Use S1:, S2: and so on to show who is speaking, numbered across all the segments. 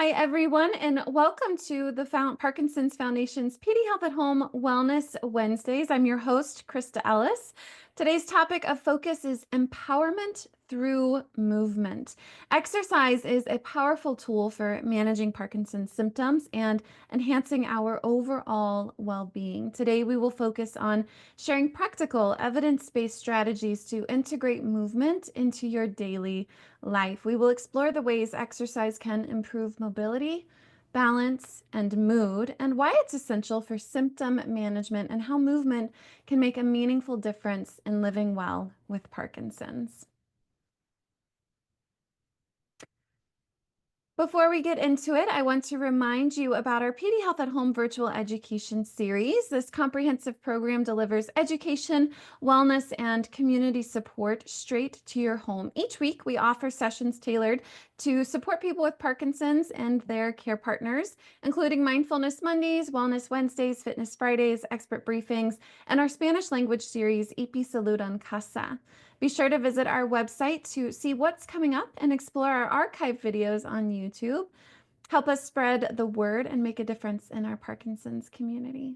S1: Hi, everyone, and welcome to the Parkinson's Foundation's PD Health at Home Wellness Wednesdays. I'm your host, Krista Ellis. Today's topic of focus is empowerment through movement. Exercise is a powerful tool for managing Parkinson's symptoms and enhancing our overall well being. Today, we will focus on sharing practical, evidence based strategies to integrate movement into your daily life. We will explore the ways exercise can improve mobility, balance, and mood, and why it's essential for symptom management and how movement can make a meaningful difference in living well with Parkinson's. Before we get into it, I want to remind you about our PD Health at Home virtual education series. This comprehensive program delivers education, wellness, and community support straight to your home. Each week, we offer sessions tailored to support people with Parkinson's and their care partners, including Mindfulness Mondays, Wellness Wednesdays, Fitness Fridays, expert briefings, and our Spanish language series, Ipi Salud en Casa. Be sure to visit our website to see what's coming up and explore our archive videos on YouTube. Help us spread the word and make a difference in our Parkinson's community.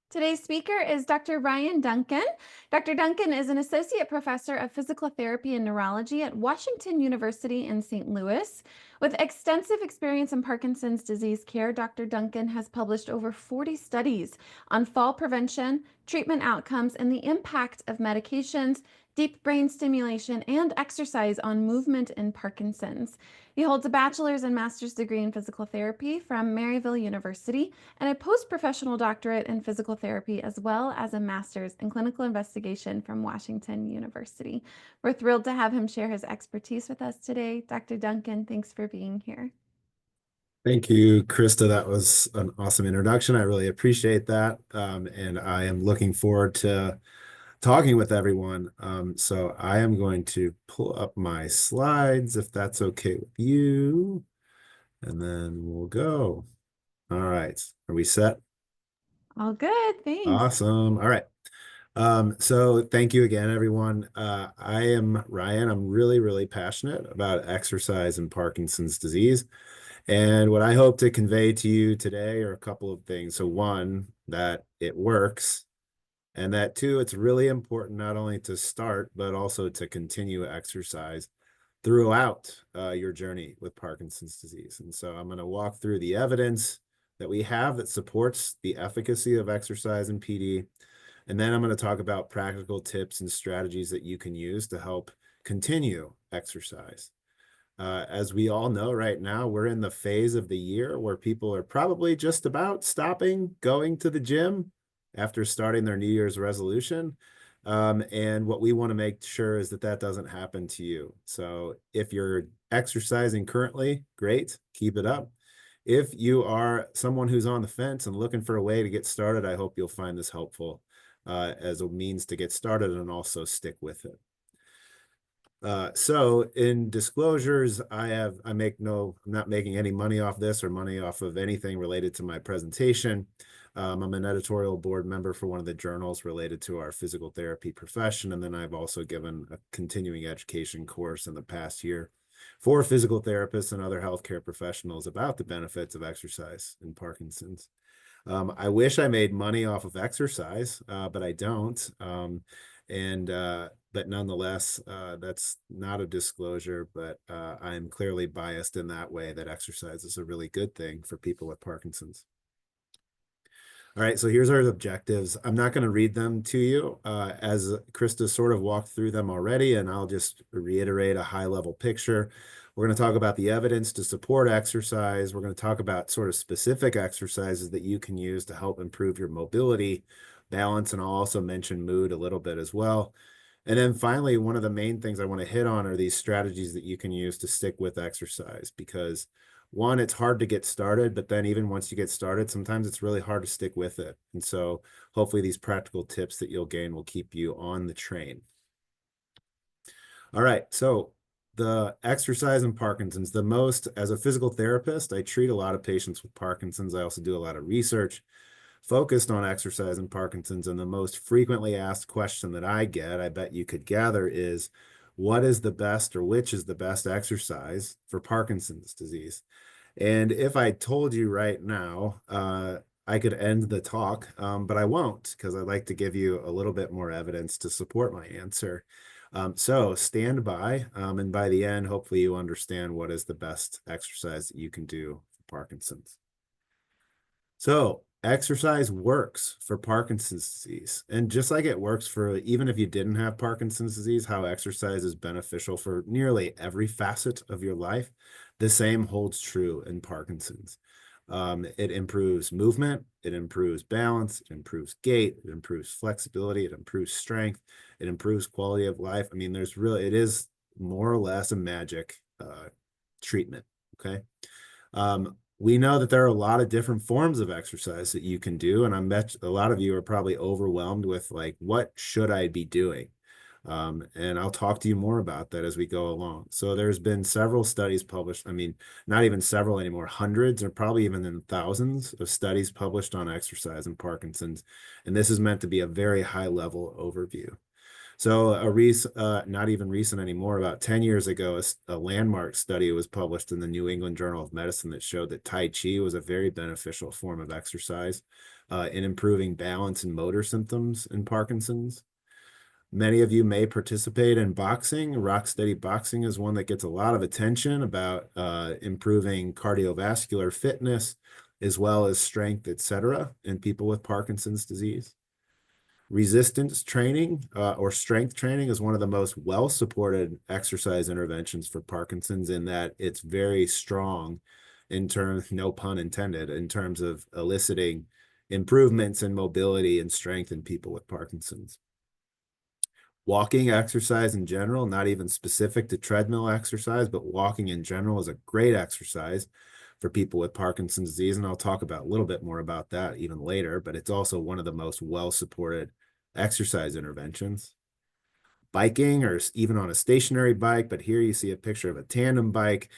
S1: Today's speaker is Dr. Ryan Duncan. Dr. Duncan is an associate professor of physical therapy and neurology at Washington University in St. Louis. With extensive experience in Parkinson's disease care, Dr. Duncan has published over 40 studies on fall prevention, treatment outcomes, and the impact of medications, deep brain stimulation, and exercise on movement in Parkinson's. He holds a bachelor's and master's degree in physical therapy from Maryville University and a post-professional doctorate in physical therapy, as well as a master's in clinical investigation from Washington University. We're thrilled to have him share his expertise with us today. Dr. Duncan, thanks for being here.
S2: Thank you, Krista. That was an awesome introduction. I really appreciate that. And I am looking forward to talking with everyone. So I am going to pull up my slides if that's okay with you. And then we'll go. All right. Are we set?
S1: All good, thanks.
S2: Awesome. All right. So thank you again, everyone. I am Ryan. I'm really passionate about exercise and Parkinson's disease. And what I hope to convey to you today are a couple of things. So one, that it works, and that two, it's really important not only to start, but also to continue exercise throughout your journey with Parkinson's disease. And so I'm going to walk through the evidence that we have that supports the efficacy of exercise in PD. And then I'm going to talk about practical tips and strategies that you can use to help continue exercise. As we all know right now, we're in the phase of the year where people are probably just about stopping going to the gym after starting their New Year's resolution. And what we want to make sure is that that doesn't happen to you. So if you're exercising currently, great, keep it up. If you are someone who's on the fence and looking for a way to get started, I hope you'll find this helpful as a means to get started and also stick with it. So in disclosures, I'm not making any money off this or money off of anything related to my presentation. I'm an editorial board member for one of the journals related to our physical therapy profession. And then I've also given a continuing education course in the past year for physical therapists and other healthcare professionals about the benefits of exercise in Parkinson's. I wish I made money off of exercise, but I don't. But nonetheless, that's not a disclosure, but I'm clearly biased in that way that exercise is a really good thing for people with Parkinson's. All right, so here's our objectives. I'm not going to read them to you as Krista sort of walked through them already, and I'll just reiterate a high-level picture. We're going to talk about the evidence to support exercise. We're going to talk about sort of specific exercises that you can use to help improve your mobility, balance, and I'll also mention mood a little bit as well. And then finally, one of the main things I want to hit on are these strategies that you can use to stick with exercise because one, it's hard to get started, but then even once you get started, sometimes it's really hard to stick with it. And so hopefully these practical tips that you'll gain will keep you on the train. All right, so the exercise in Parkinson's, as a physical therapist, I treat a lot of patients with Parkinson's. I also do a lot of research focused on exercise in Parkinson's. And the most frequently asked question that I get, I bet you could gather, is what is the best or which is the best exercise for Parkinson's disease. And if I told you right now, I could end the talk, but I won't because I'd like to give you a little bit more evidence to support my answer. So stand by, and by the end, hopefully you understand what is the best exercise that you can do for Parkinson's. So exercise works for Parkinson's disease. And just like it works for even if you didn't have Parkinson's disease, how exercise is beneficial for nearly every facet of your life, the same holds true in Parkinson's. It improves movement, it improves balance, it improves gait, it improves flexibility, it improves strength, it improves quality of life. I mean, it is more or less a magic treatment. Okay. We know that there are a lot of different forms of exercise that you can do, and I bet a lot of you are probably overwhelmed with like, what should I be doing? And I'll talk to you more about that as we go along. So there's been several studies published. I mean, not even several anymore, hundreds or probably even in thousands of studies published on exercise and Parkinson's. And this is meant to be a very high level overview. So not even recent anymore, about 10 years ago, a landmark study was published in the New England Journal of Medicine that showed that Tai Chi was a very beneficial form of exercise in improving balance and motor symptoms in Parkinson's. Many of you may participate in boxing. Rock steady boxing is one that gets a lot of attention about improving cardiovascular fitness, as well as strength, etc., in people with Parkinson's disease. Resistance training or strength training is one of the most well-supported exercise interventions for Parkinson's in that it's very strong in terms, no pun intended, in terms of eliciting improvements in mobility and strength in people with Parkinson's. Walking exercise in general, not even specific to treadmill exercise, but walking in general is a great exercise for people with Parkinson's disease. And I'll talk about a little bit more about that even later, but it's also one of the most well-supported exercise interventions. Biking or even on a stationary bike, but here you see a picture of a tandem bike.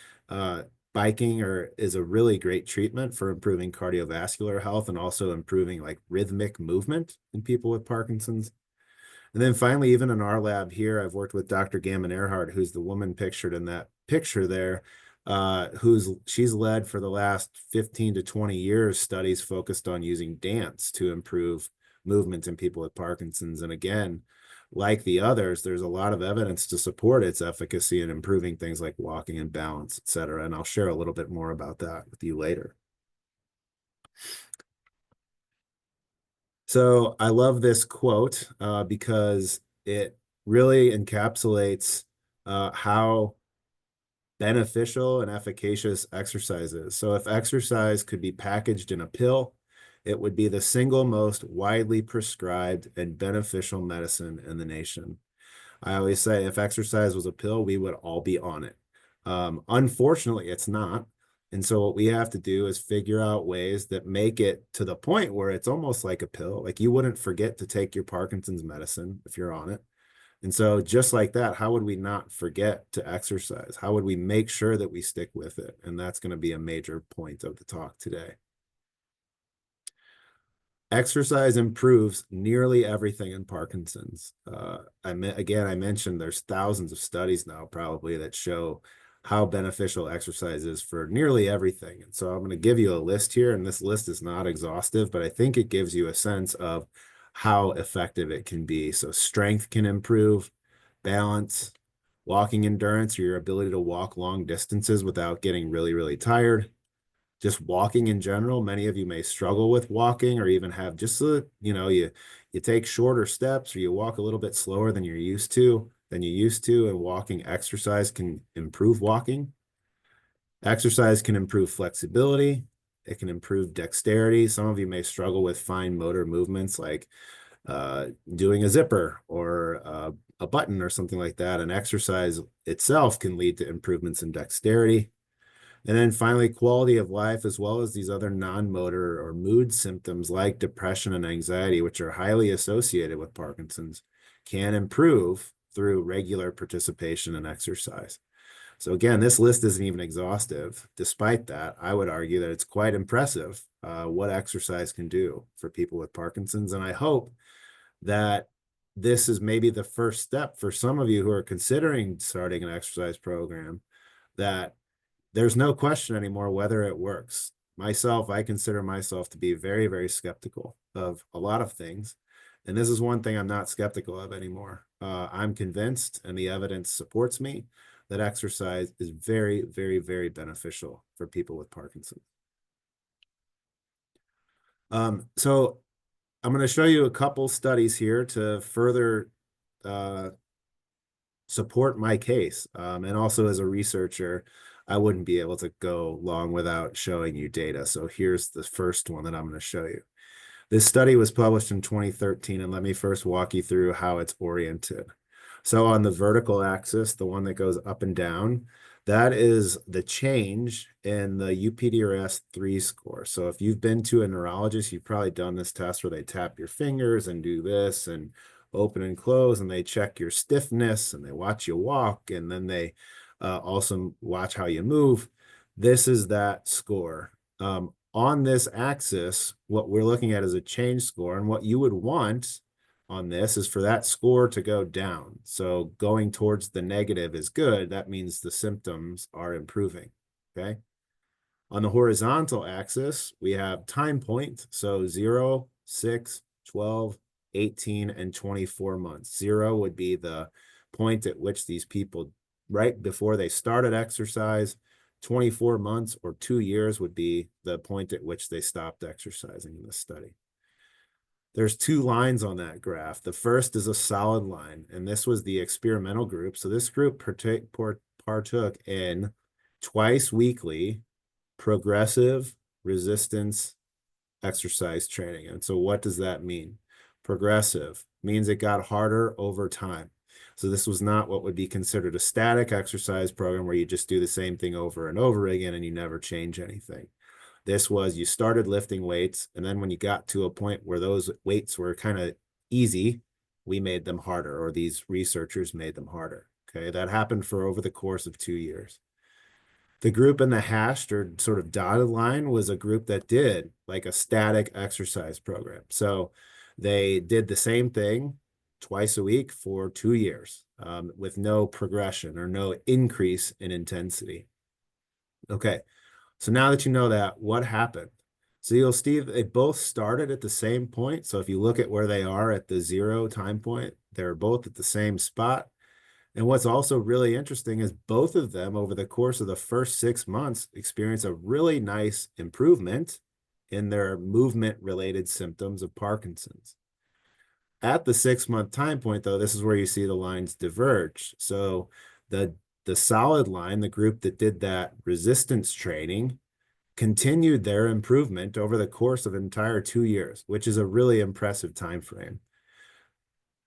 S2: Biking is a really great treatment for improving cardiovascular health and also improving like rhythmic movement in people with Parkinson's. And then finally, even in our lab here, I've worked with Dr. Gammon Earhart, who's the woman pictured in that picture there, she's led for the last 15 to 20 years studies focused on using dance to improve movement in people with Parkinson's. And again, like the others, there's a lot of evidence to support its efficacy in improving things like walking and balance, et cetera. And I'll share a little bit more about that with you later. So I love this quote because it really encapsulates how beneficial and efficacious exercise is. So if exercise could be packaged in a pill, it would be the single most widely prescribed and beneficial medicine in the nation. I always say if exercise was a pill, we would all be on it. Unfortunately, it's not. And so what we have to do is figure out ways that make it to the point where it's almost like a pill. Like you wouldn't forget to take your Parkinson's medicine if you're on it. And so just like that, how would we not forget to exercise? How would we make sure that we stick with it? And that's going to be a major point of the talk today. Exercise improves nearly everything in Parkinson's. I mentioned there's thousands of studies now probably that show how beneficial exercise is for nearly everything. And so I'm going to give you a list here, and this list is not exhaustive, but I think it gives you a sense of how effective it can be. So strength can improve, balance, walking endurance, or your ability to walk long distances without getting really, really tired. Just walking in general, many of you may struggle with walking or even have just you take shorter steps or you walk a little bit slower than you used to, and walking exercise can improve walking. Exercise can improve flexibility. It can improve dexterity. Some of you may struggle with fine motor movements like doing a zipper or a button or something like that. And exercise itself can lead to improvements in dexterity. And then finally, quality of life, as well as these other non-motor or mood symptoms like depression and anxiety, which are highly associated with Parkinson's, can improve through regular participation in exercise. So again, this list isn't even exhaustive. Despite that, I would argue that it's quite impressive what exercise can do for people with Parkinson's. And I hope that this is maybe the first step for some of you who are considering starting an exercise program, that there's no question anymore whether it works. Myself, I consider myself to be very, very skeptical of a lot of things. And this is one thing I'm not skeptical of anymore. I'm convinced, and the evidence supports me, that exercise is very, very, very beneficial for people with Parkinson's. So I'm going to show you a couple studies here to further support my case. And also as a researcher, I wouldn't be able to go long without showing you data. So here's the first one that I'm going to show you. This study was published in 2013, and let me first walk you through how it's oriented. So on the vertical axis, the one that goes up and down, that is the change in the UPDRS-3 score. So if you've been to a neurologist, you've probably done this test where they tap your fingers and do this and open and close, and they check your stiffness and they watch you walk, and then they also watch how you move. This is that score. On this axis, what we're looking at is a change score, and what you would want on this is for that score to go down. So going towards the negative is good. That means the symptoms are improving, okay? On the horizontal axis, we have time point. So 0, 6, 12, 18, and 24 months. 0 would be the point at which these people, right before they started exercise, 24 months or 2 years would be the point at which they stopped exercising in this study. There's 2 lines on that graph. The first is a solid line, and this was the experimental group. So this group partook in twice weekly progressive resistance exercise training. And so what does that mean? Progressive means it got harder over time. So this was not what would be considered a static exercise program where you just do the same thing over and over again and you never change anything. This was, you started lifting weights, and then when you got to a point where those weights were kind of easy, we made them harder, or these researchers made them harder. Okay, that happened for over the course of 2 years. The group in the hashed or sort of dotted line was a group that did like a static exercise program. So they did the same thing twice a week for 2 years with no progression or no increase in intensity. Okay, so now that you know that, what happened? So you'll see they both started at the same point. So if you look at where they are at the 0 time point, they're both at the same spot. And what's also really interesting is both of them over the course of the first 6 months experience a really nice improvement in their movement-related symptoms of Parkinson's. At the 6-month time point, though, this is where you see the lines diverge. So the solid line, the group that did that resistance training, continued their improvement over the course of an entire 2 years, which is a really impressive time frame.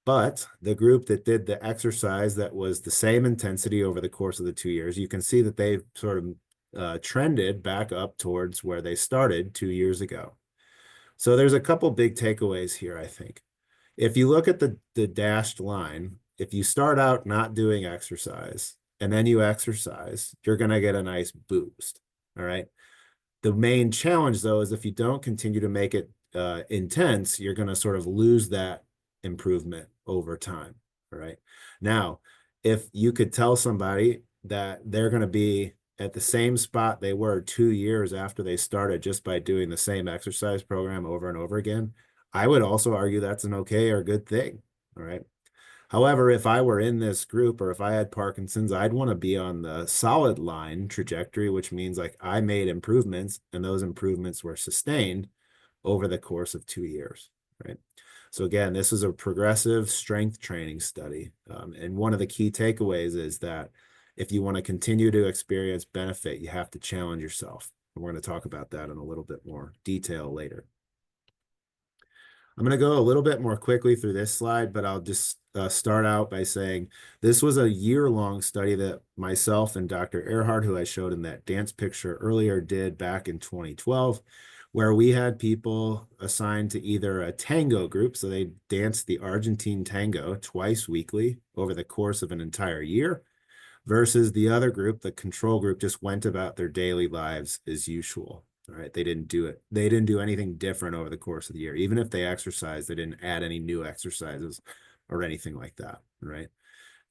S2: But the group that did the exercise that was the same intensity over the course of the 2 years, you can see that they sort of trended back up towards where they started 2 years ago. So there's a couple big takeaways here, I think. If you look at the dashed line, if you start out not doing exercise and then you exercise, you're going to get a nice boost, all right? The main challenge, though, is if you don't continue to make it intense, you're going to sort of lose that improvement over time, all right? Now, if you could tell somebody that they're going to be at the same spot they were 2 years after they started just by doing the same exercise program over and over again, I would also argue that's an okay or good thing, all right? However, if I were in this group or if I had Parkinson's, I'd want to be on the solid line trajectory, which means like I made improvements and those improvements were sustained over the course of 2 years, right? So again, this is a progressive strength training study. And one of the key takeaways is that if you want to continue to experience benefit, you have to challenge yourself. And we're going to talk about that in a little bit more detail later. I'm going to go a little bit more quickly through this slide, but I'll just start out by saying this was a year-long study that myself and Dr. Earhart, who I showed in that dance picture earlier, did back in 2012, where we had people assigned to either a tango group, so they danced the Argentine tango twice weekly over the course of an entire year, versus the other group, the control group, just went about their daily lives as usual. All right, they didn't do it. They didn't do anything different over the course of the year. Even if they exercised, they didn't add any new exercises or anything like that, right?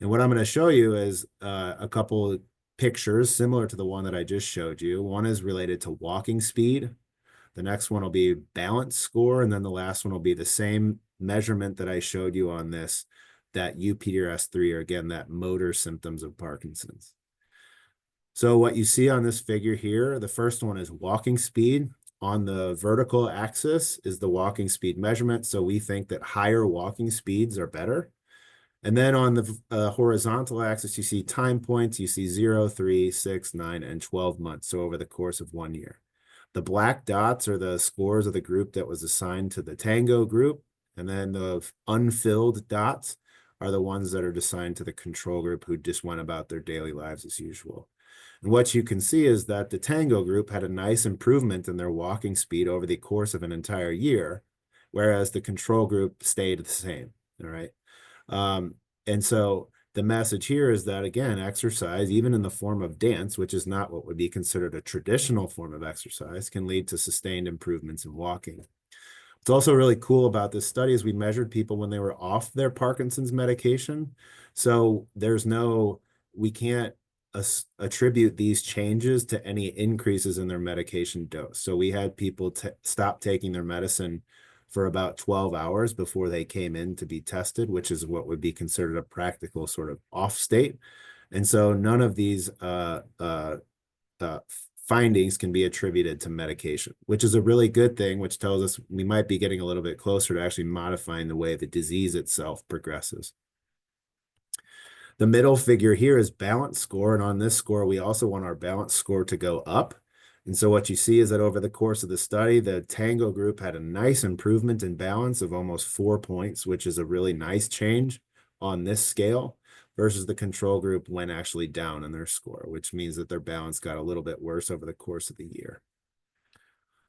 S2: And what I'm going to show you is a couple pictures similar to the one that I just showed you. One is related to walking speed. The next one will be balance score. And then the last one will be the same measurement that I showed you on this, that UPDRS-3, or again, that motor symptoms of Parkinson's. So what you see on this figure here, the first one is walking speed. On the vertical axis is the walking speed measurement. So we think that higher walking speeds are better. And then on the horizontal axis, you see time points. You see 0, 3, 6, 9, and 12 months, so over the course of 1 year. The black dots are the scores of the group that was assigned to the Tango group, and then the unfilled dots are the ones that are assigned to the control group, who just went about their daily lives as usual. And what you can see is that the Tango group had a nice improvement in their walking speed over the course of an entire year, whereas the control group stayed the same, all right? And so the message here is that, again, exercise, even in the form of dance, which is not what would be considered a traditional form of exercise, can lead to sustained improvements in walking. What's also really cool about this study is we measured people when they were off their Parkinson's medication. So we can't attribute these changes to any increases in their medication dose. So we had people stop taking their medicine for about 12 hours before they came in to be tested, which is what would be considered a practical sort of off state. And so none of these findings can be attributed to medication, which is a really good thing, which tells us we might be getting a little bit closer to actually modifying the way the disease itself progresses. The middle figure here is balance score, and on this score, we also want our balance score to go up. And so what you see is that over the course of the study, the Tango group had a nice improvement in balance of almost 4 points, which is a really nice change on this scale, versus the control group went actually down in their score, which means that their balance got a little bit worse over the course of the year.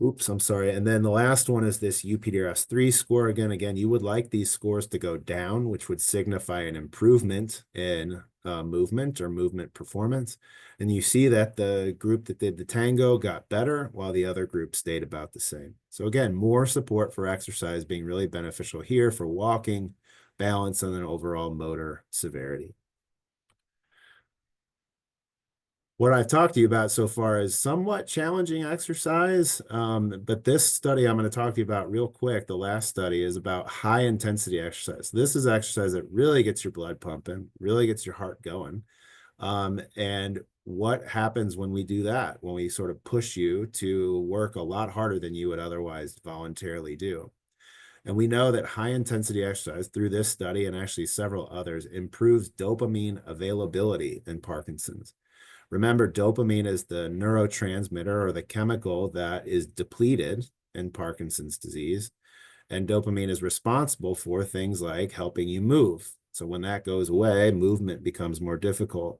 S2: Oops, I'm sorry. And then the last one is this UPDRS-3 score. Again, you would like these scores to go down, which would signify an improvement in movement or movement performance. And you see that the group that did the Tango got better, while the other group stayed about the same. So again, more support for exercise being really beneficial here for walking, balance, and then overall motor severity. What I've talked to you about so far is somewhat challenging exercise, but this study I'm going to talk to you about real quick, the last study, is about high intensity exercise. This is exercise that really gets your blood pumping, really gets your heart going. And what happens when we do that, when we sort of push you to work a lot harder than you would otherwise voluntarily do. And we know that high intensity exercise, through this study and actually several others, improves dopamine availability in Parkinson's. Remember, dopamine is the neurotransmitter, or the chemical that is depleted in Parkinson's disease. And dopamine is responsible for things like helping you move. So when that goes away, movement becomes more difficult.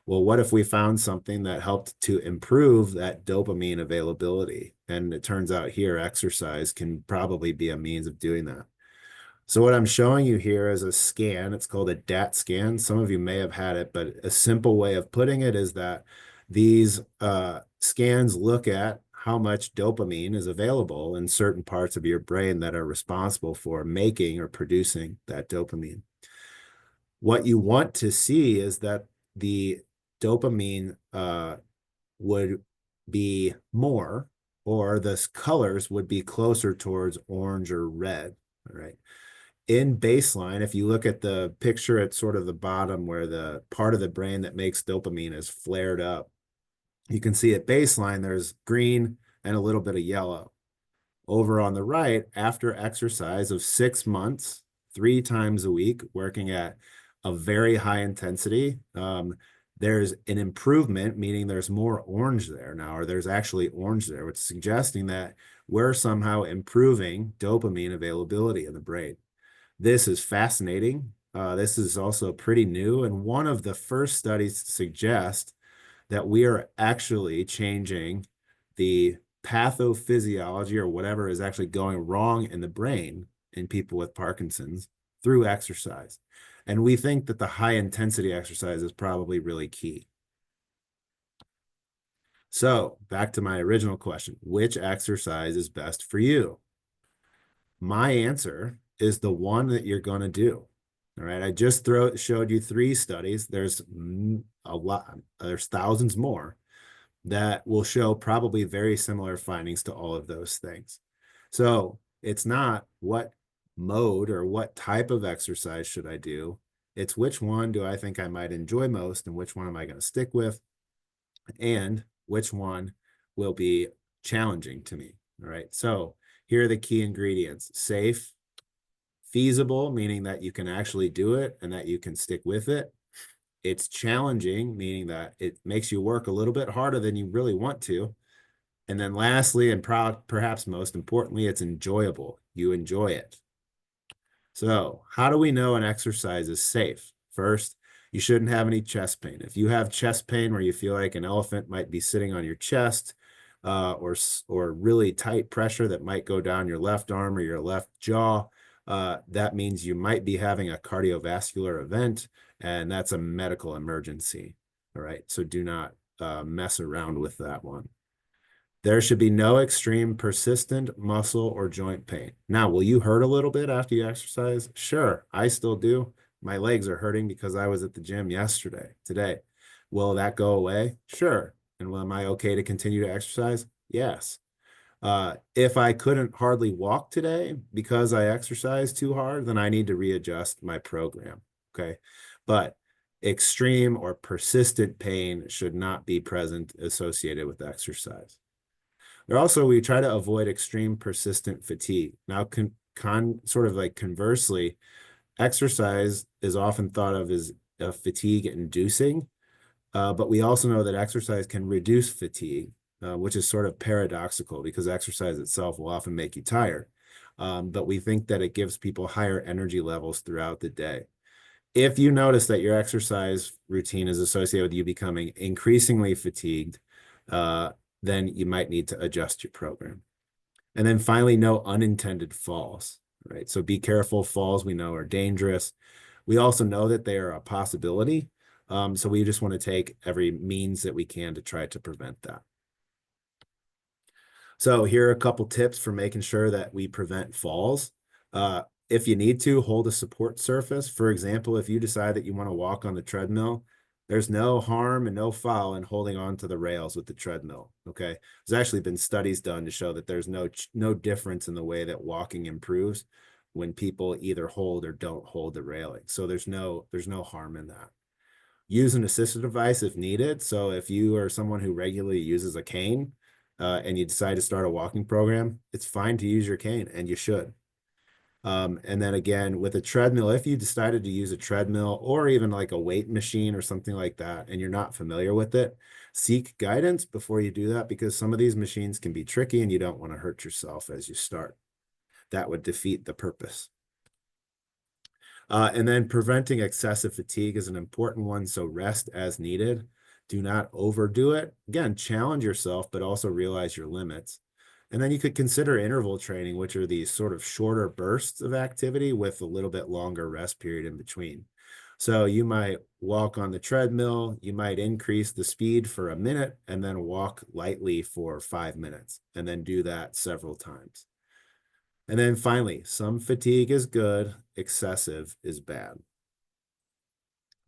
S2: Well, what if we found something that helped to improve that dopamine availability? And it turns out here, exercise can probably be a means of doing that. So what I'm showing you here is a scan. It's called a DAT scan. Some of you may have had it, but a simple way of putting it is that these scans look at how much dopamine is available in certain parts of your brain that are responsible for making or producing that dopamine. What you want to see is that the dopamine would be more, or the colors would be closer towards orange or red, all right? In baseline, if you look at the picture at sort of the bottom where the part of the brain that makes dopamine is flared up, you can see at baseline there's green and a little bit of yellow. Over on the right, after exercise of 6 months, 3 times a week, working at a very high intensity, there's an improvement, meaning there's more orange there now, or there's actually orange there, which is suggesting that we're somehow improving dopamine availability in the brain. This is fascinating. This is also pretty new, and one of the first studies to suggest that we are actually changing the pathophysiology, or whatever is actually going wrong in the brain in people with Parkinson's, through exercise. And we think that the high intensity exercise is probably really key. So back to my original question, which exercise is best for you? My answer is the one that you're going to do. All right, I just showed you 3 studies. There's a lot, there's thousands more that will show probably very similar findings to all of those things. So it's not what mode or what type of exercise should I do. It's which one do I think I might enjoy most and which one am I going to stick with and which one will be challenging to me. All right. So here are the key ingredients: safe, feasible, meaning that you can actually do it and that you can stick with it. It's challenging, meaning that it makes you work a little bit harder than you really want to. And then lastly, and perhaps most importantly, it's enjoyable. You enjoy it. So how do we know an exercise is safe? First, you shouldn't have any chest pain. If you have chest pain where you feel like an elephant might be sitting on your chest, or really tight pressure that might go down your left arm or your left jaw, that means you might be having a cardiovascular event, and that's a medical emergency. All right, so do not mess around with that one. There should be no extreme persistent muscle or joint pain. Now, will you hurt a little bit after you exercise? Sure, I still do. My legs are hurting because I was at the gym today. Will that go away? Sure. And am I okay to continue to exercise? Yes. If I couldn't hardly walk today because I exercised too hard, then I need to readjust my program. Okay. But extreme or persistent pain should not be present associated with exercise. We try to avoid extreme persistent fatigue. Now, sort of like conversely, exercise is often thought of as fatigue inducing, but we also know that exercise can reduce fatigue, which is sort of paradoxical because exercise itself will often make you tired. But we think that it gives people higher energy levels throughout the day. If you notice that your exercise routine is associated with you becoming increasingly fatigued, uh, then you might need to adjust your program. And then finally, no unintended falls, right? So be careful. Falls we know are dangerous. We also know that they are a possibility. So we just want to take every means that we can to try to prevent that. So here are a couple tips for making sure that we prevent falls. If you need to, hold a support surface. For example, if you decide that you want to walk on the treadmill, there's no harm and no foul in holding on to the rails with the treadmill, okay? There's actually been studies done to show that there's no difference in the way that walking improves when people either hold or don't hold the railing. So there's no harm in that. Use an assistive device if needed. So if you are someone who regularly uses a cane, and you decide to start a walking program, it's fine to use your cane, and you should. And then again, with a treadmill, if you decided to use a treadmill or even like a weight machine or something like that, and you're not familiar with it, seek guidance before you do that because some of these machines can be tricky and you don't want to hurt yourself as you start. That would defeat the purpose. And then preventing excessive fatigue is an important one. So rest as needed. Do not overdo it. Again, challenge yourself, but also realize your limits. And then you could consider interval training, which are these sort of shorter bursts of activity with a little bit longer rest period in between. So you might walk on the treadmill, you might increase the speed for a minute and then walk lightly for 5 minutes and then do that several times. And then finally, some fatigue is good, excessive is bad.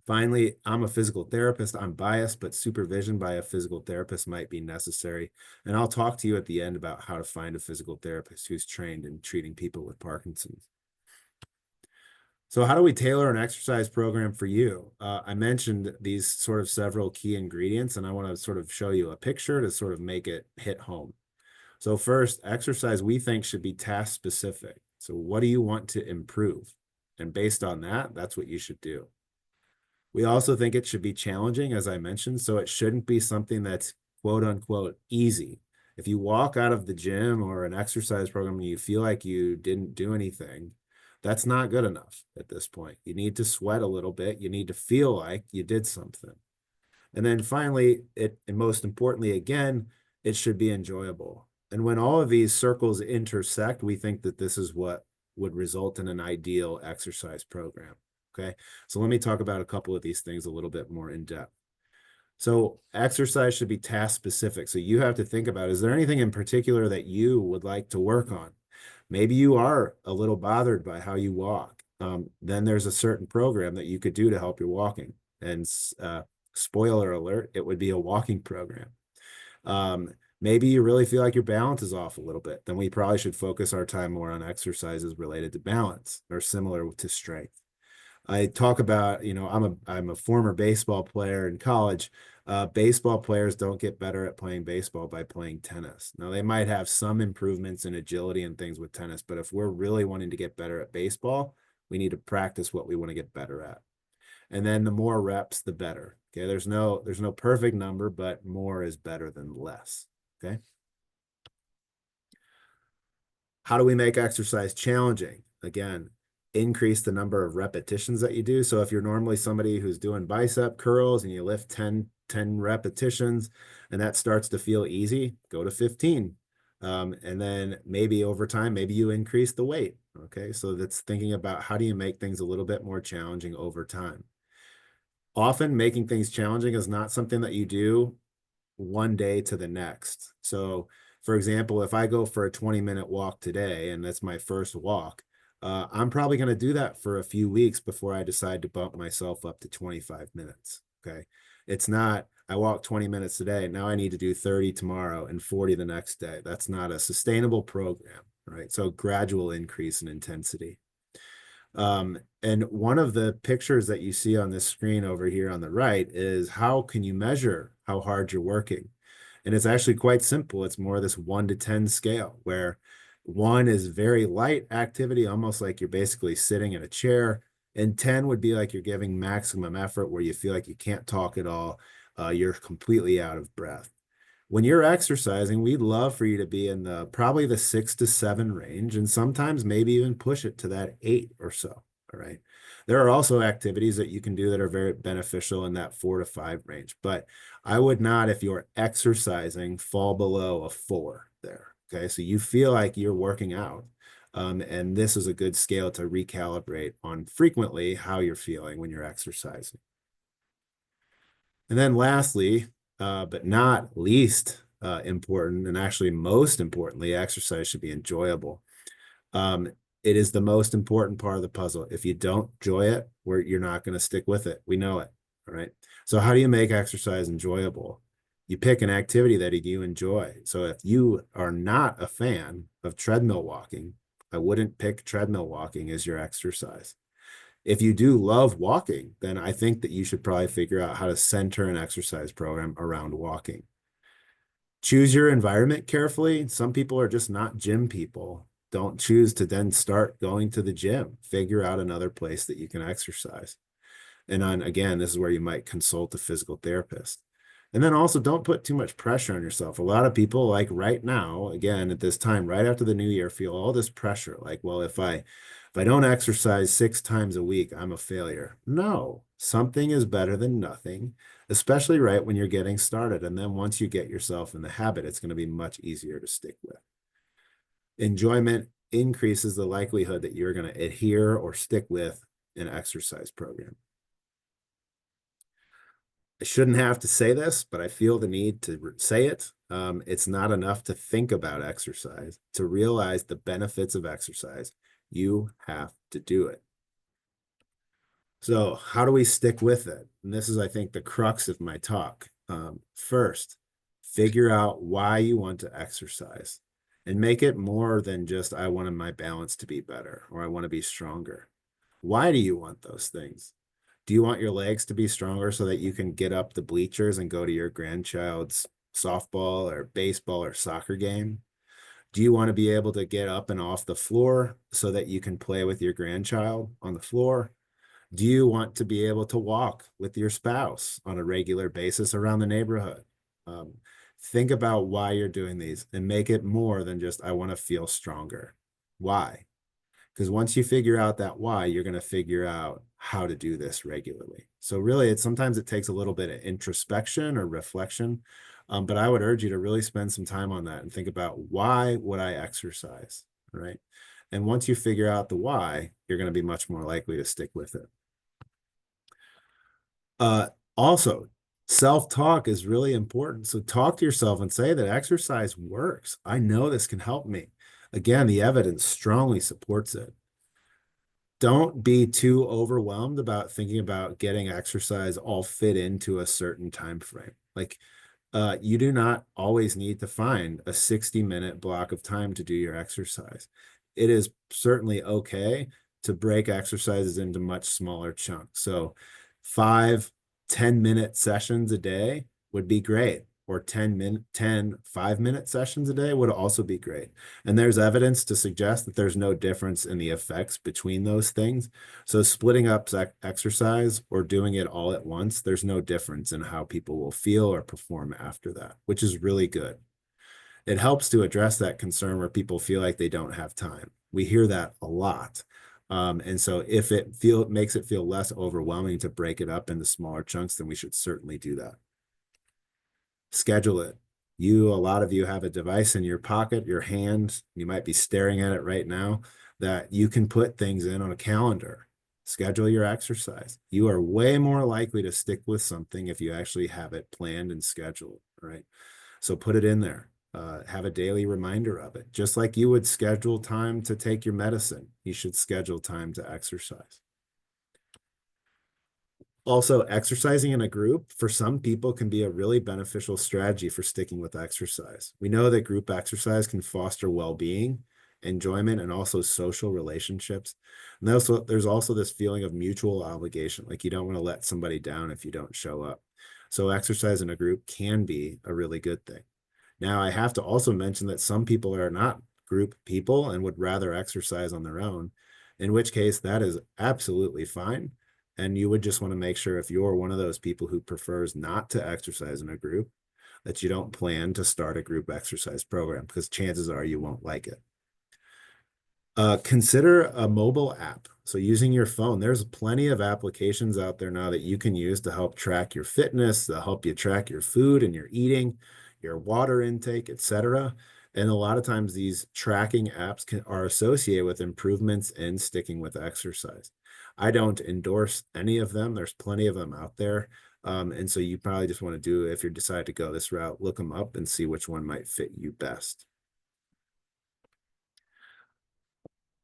S2: Finally, I'm a physical therapist. I'm biased, but supervision by a physical therapist might be necessary. And I'll talk to you at the end about how to find a physical therapist who's trained in treating people with Parkinson's. So how do we tailor an exercise program for you? I mentioned these sort of several key ingredients, and I want to sort of show you a picture to sort of make it hit home. So first, exercise we think should be task specific. So what do you want to improve? And based on that, that's what you should do. We also think it should be challenging, as I mentioned, so it shouldn't be something that's quote unquote easy. If you walk out of the gym or an exercise program and you feel like you didn't do anything, that's not good enough at this point. You need to sweat a little bit. You need to feel like you did something. And then finally, and most importantly, again, it should be enjoyable. And when all of these circles intersect, we think that this is what would result in an ideal exercise program. Okay, so let me talk about a couple of these things a little bit more in depth. So exercise should be task specific. So you have to think about, is there anything in particular that you would like to work on? Maybe you are a little bothered by how you walk. then there's a certain program that you could do to help your walking. And spoiler alert, it would be a walking program. Maybe you really feel like your balance is off a little bit. Then we probably should focus our time more on exercises related to balance or similar to strength. I talk about, I'm a former baseball player in college. Baseball players don't get better at playing baseball by playing tennis. Now, they might have some improvements in agility and things with tennis, but if we're really wanting to get better at baseball, we need to practice what we want to get better at. And then the more reps, the better. Okay, there's no perfect number, but more is better than less. Okay. How do we make exercise challenging? Again, increase the number of repetitions that you do. So if you're normally somebody who's doing bicep curls and you lift 10 repetitions and that starts to feel easy, go to 15. And then maybe over time, maybe you increase the weight. Okay, so that's thinking about how do you make things a little bit more challenging over time. Often making things challenging is not something that you do one day to the next. So, for example, if I go for a 20-minute walk today, and that's my first walk, I'm probably going to do that for a few weeks before I decide to bump myself up to 25 minutes. Okay. It's not, I walk 20 minutes today. Now I need to do 30 tomorrow and 40 the next day. That's not a sustainable program, right? So, gradual increase in intensity. And one of the pictures that you see on this screen over here on the right is how can you measure how hard you're working? And it's actually quite simple. It's more this 1 to 10 scale where 1 is very light activity, almost like you're basically sitting in a chair. And 10 would be like you're giving maximum effort where you feel like you can't talk at all. You're completely out of breath. When you're exercising, we'd love for you to be in probably the 6 to 7 range, and sometimes maybe even push it to that 8 or so. All right. There are also activities that you can do that are very beneficial in that 4 to 5 range, but I would not, if you're exercising, fall below a 4 there. Okay. So you feel like you're working out. And this is a good scale to recalibrate on frequently how you're feeling when you're exercising. And then lastly, but not least important, and actually most importantly, exercise should be enjoyable. It is the most important part of the puzzle. If you don't enjoy it, you're not going to stick with it. We know it. All right. So how do you make exercise enjoyable? You pick an activity that you enjoy. So if you are not a fan of treadmill walking, I wouldn't pick treadmill walking as your exercise. If you do love walking, then I think that you should probably figure out how to center an exercise program around walking. Choose your environment carefully. Some people are just not gym people. Don't choose to then start going to the gym. Figure out another place that you can exercise. And again, this is where you might consult a physical therapist. And then also don't put too much pressure on yourself. A lot of people, like right now, again, at this time, right after the new year, feel all this pressure. Like, well, if I don't exercise 6 times a week, I'm a failure. No, something is better than nothing, especially right when you're getting started. And then once you get yourself in the habit, it's going to be much easier to stick with. Enjoyment increases the likelihood that you're going to adhere or stick with an exercise program. I shouldn't have to say this, but I feel the need to say it. It's not enough to think about exercise. To realize the benefits of exercise, you have to do it. So how do we stick with it? And this is, I think, the crux of my talk. First, figure out why you want to exercise and make it more than just, I want my balance to be better or I want to be stronger. Why do you want those things? Do you want your legs to be stronger so that you can get up the bleachers and go to your grandchild's softball or baseball or soccer game? Do you want to be able to get up and off the floor so that you can play with your grandchild on the floor? Do you want to be able to walk with your spouse on a regular basis around the neighborhood? Think about why you're doing these and make it more than just, I want to feel stronger. Why? Because once you figure out that why, you're going to figure out how to do this regularly. So really, sometimes it takes a little bit of introspection or reflection, but I would urge you to really spend some time on that and think about why would I exercise, right? And once you figure out the why, you're going to be much more likely to stick with it. Also, self-talk is really important. So talk to yourself and say that exercise works. I know this can help me. Again, the evidence strongly supports it. don't be too overwhelmed about thinking about getting exercise all fit into a certain time frame. Like you do not always need to find a 60-minute block of time to do your exercise. It is certainly okay to break exercises into much smaller chunks. So 5-10-minute sessions a day would be great. Or 5-minute sessions a day would also be great. And there's evidence to suggest that there's no difference in the effects between those things. So splitting up exercise or doing it all at once, there's no difference in how people will feel or perform after that, which is really good. It helps to address that concern where people feel like they don't have time. We hear that a lot. And so if makes it feel less overwhelming to break it up into smaller chunks, then we should certainly do that. Schedule it. A lot of you have a device in your pocket, your hand, you might be staring at it right now, that you can put things in on a calendar. Schedule your exercise. You are way more likely to stick with something if you actually have it planned and scheduled, right? So put it in there. Have a daily reminder of it. Just like you would schedule time to take your medicine, you should schedule time to exercise. Also, exercising in a group for some people can be a really beneficial strategy for sticking with exercise. We know that group exercise can foster well-being, enjoyment, and also social relationships. And there's also this feeling of mutual obligation, like you don't want to let somebody down if you don't show up. So exercise in a group can be a really good thing. Now, I have to also mention that some people are not group people and would rather exercise on their own, in which case that is absolutely fine. And you would just want to make sure if you're one of those people who prefers not to exercise in a group, that you don't plan to start a group exercise program, because chances are you won't like it. Consider a mobile app. So using your phone, there's plenty of applications out there now that you can use to help track your fitness, to help you track your food and your eating, your water intake, etc. And a lot of times these tracking apps are associated with improvements in sticking with exercise. I don't endorse any of them. There's plenty of them out there. And so you probably just want to do, if you decide to go this route, look them up and see which one might fit you best.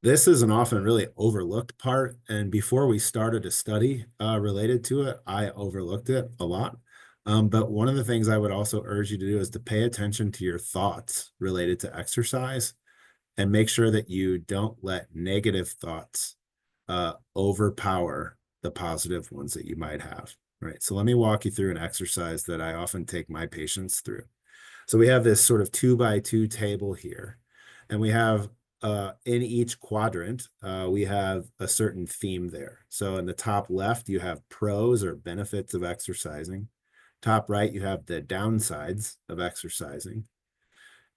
S2: This is an often really overlooked part. And before we started a study related to it, I overlooked it a lot. But one of the things I would also urge you to do is to pay attention to your thoughts related to exercise and make sure that you don't let negative thoughts overpower the positive ones that you might have. Right. So let me walk you through an exercise that I often take my patients through. So we have this sort of 2x2 table here, and we have in each quadrant, we have a certain theme there. So in the top left, you have pros or benefits of exercising. Top right, you have the downsides of exercising.